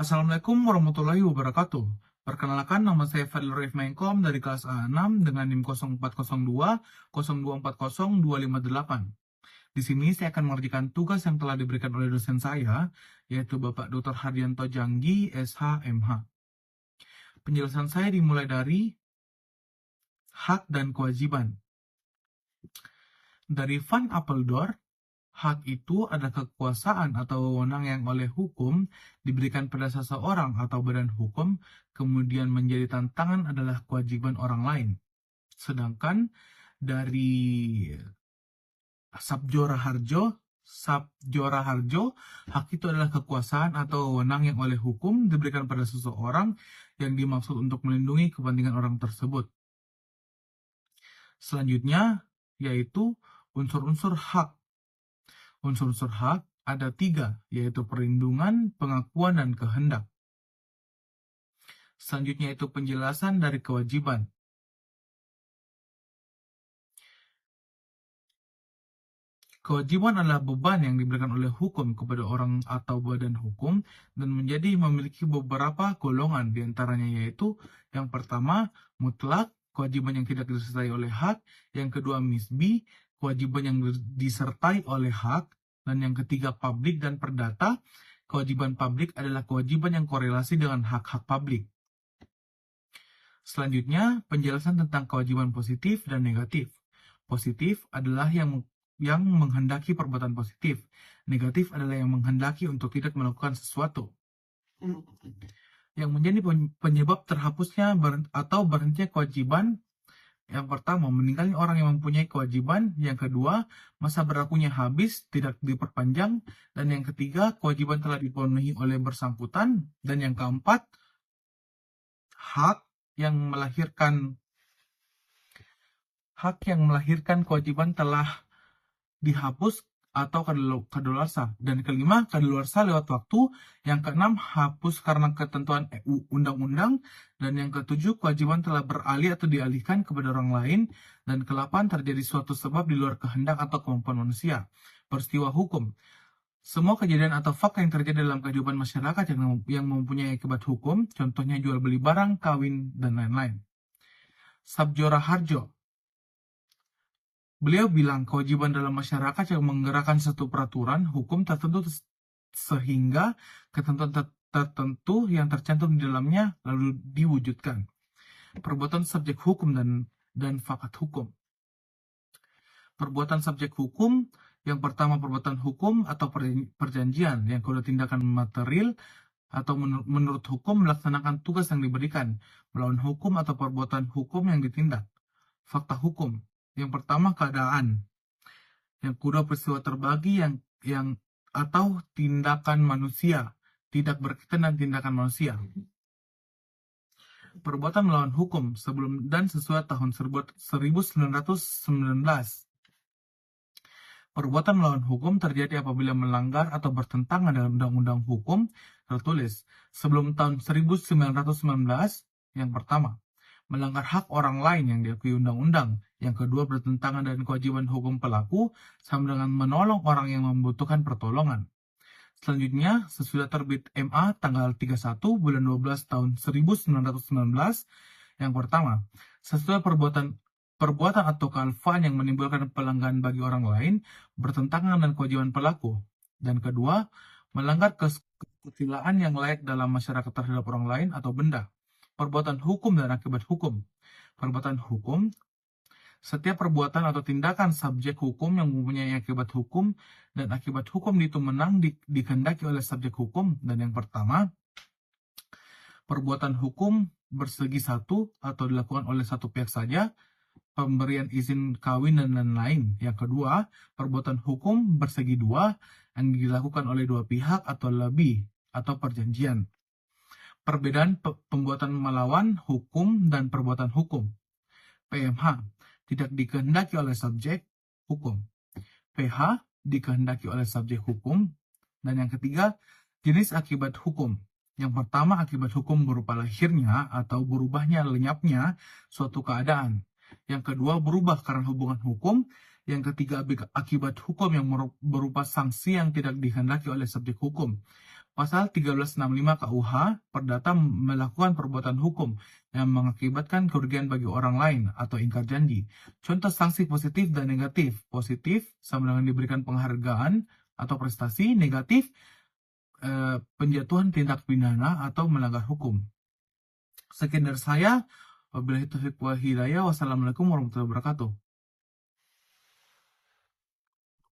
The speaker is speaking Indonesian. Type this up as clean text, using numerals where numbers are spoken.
Assalamualaikum warahmatullahi wabarakatuh. Perkenalkan, nama saya Fadil Raif Mainkom dari kelas A6 dengan NIM 0402 0240 258. Di sini saya akan mengerjakan tugas yang telah diberikan oleh dosen saya, yaitu Bapak Dr. Hardianto Janggi, SH, MH. Penjelasan saya dimulai dari hak dan kewajiban. Dari Van Apeldoorn, hak itu adalah kekuasaan atau wewenang yang oleh hukum diberikan pada seseorang atau badan hukum, kemudian menjadi tantangan adalah kewajiban orang lain. Sedangkan dari Sabjora Harjo, hak itu adalah kekuasaan atau wewenang yang oleh hukum diberikan pada seseorang yang dimaksud untuk melindungi kepentingan orang tersebut. Selanjutnya, yaitu unsur-unsur hak. Unsur-unsur hak ada 3, yaitu perlindungan, pengakuan, dan kehendak. Selanjutnya itu penjelasan dari kewajiban. Kewajiban adalah beban yang diberikan oleh hukum kepada orang atau badan hukum dan memiliki beberapa golongan, diantaranya yaitu yang pertama, mutlak, kewajiban yang tidak disertai oleh hak, yang kedua, nisbi, kewajiban yang disertai oleh hak, dan yang ketiga, publik dan perdata. Kewajiban publik adalah kewajiban yang korelasi dengan hak-hak publik. Selanjutnya, penjelasan tentang kewajiban positif dan negatif. Positif adalah yang menghendaki perbuatan positif. Negatif adalah yang menghendaki untuk tidak melakukan sesuatu. Yang menjadi penyebab terhapusnya atau berhentinya kewajiban, yang pertama, meninggalnya orang yang mempunyai kewajiban. Yang kedua, masa berlakunya habis, tidak diperpanjang. Dan yang ketiga, kewajiban telah dipenuhi oleh bersangkutan. Dan yang keempat, hak yang melahirkan kewajiban telah dihapus atau kadaluarsa. Dan kelima, kadaluarsa lewat waktu. Yang keenam, hapus karena ketentuan undang-undang. Dan yang ketujuh, kewajiban telah beralih atau dialihkan kepada orang lain. Dan kedelapan, terjadi suatu sebab di luar kehendak atau kemampuan manusia. Peristiwa hukum. Semua kejadian atau fakta yang terjadi dalam kehidupan masyarakat yang mempunyai akibat hukum, contohnya jual beli barang, kawin, dan lain-lain. Sabjora Harjo. Beliau bilang kewajiban dalam masyarakat yang menggerakkan satu peraturan hukum tertentu sehingga ketentuan tertentu yang tercantum di dalamnya lalu diwujudkan. Perbuatan subjek hukum dan fakat hukum. Perbuatan subjek hukum, yang pertama perbuatan hukum atau perjanjian, yang kedua tindakan material atau menurut hukum melaksanakan tugas yang diberikan, melawan hukum atau perbuatan hukum yang ditindak. Fakta hukum. Yang pertama keadaan, yang kedua peristiwa terbagi yang atau tindakan manusia, tidak berkaitan dengan tindakan manusia. Perbuatan melawan hukum sebelum dan sesuai tahun 1919. Perbuatan melawan hukum terjadi apabila melanggar atau bertentangan dalam undang-undang hukum tertulis sebelum tahun 1919. Yang pertama, melanggar hak orang lain yang diakui undang-undang. Yang kedua, bertentangan dengan kewajiban hukum pelaku sama dengan menolong orang yang membutuhkan pertolongan. Selanjutnya, sesudah terbit MA tanggal 31 bulan 12 tahun 1919, yang pertama, sesudah perbuatan atau kealfaan yang menimbulkan pelanggaran bagi orang lain bertentangan dengan kewajiban pelaku. Dan kedua, melanggar kesusilaan yang layak dalam masyarakat terhadap orang lain atau benda. Perbuatan hukum dan akibat hukum. Perbuatan hukum, setiap perbuatan atau tindakan subjek hukum yang mempunyai akibat hukum dan akibat hukum itu menang dikehendaki oleh subjek hukum. Dan yang pertama, perbuatan hukum bersegi satu atau dilakukan oleh satu pihak saja, pemberian izin kawin dan lain-lain. Yang kedua, perbuatan hukum bersegi dua yang dilakukan oleh dua pihak atau lebih atau perjanjian. Perbedaan pembuatan melawan hukum dan perbuatan hukum. PMH tidak dikehendaki oleh subjek hukum. PH dikehendaki oleh subjek hukum. Dan yang ketiga, jenis akibat hukum. Yang pertama, akibat hukum berupa lahirnya atau berubahnya lenyapnya suatu keadaan. Yang kedua, berubah karena hubungan hukum. Yang ketiga, akibat hukum yang berupa sanksi yang tidak dikehendaki oleh subjek hukum. Pasal 1365 KUH, perdata melakukan perbuatan hukum yang mengakibatkan kerugian bagi orang lain atau ingkar janji. Contoh sanksi positif dan negatif. Positif sama dengan diberikan penghargaan atau prestasi. Negatif, penjatuhan tindak pidana atau melanggar hukum. Sekian dari saya. Wabillahi taufiq wal hidayah. Wassalamualaikum warahmatullahi wabarakatuh.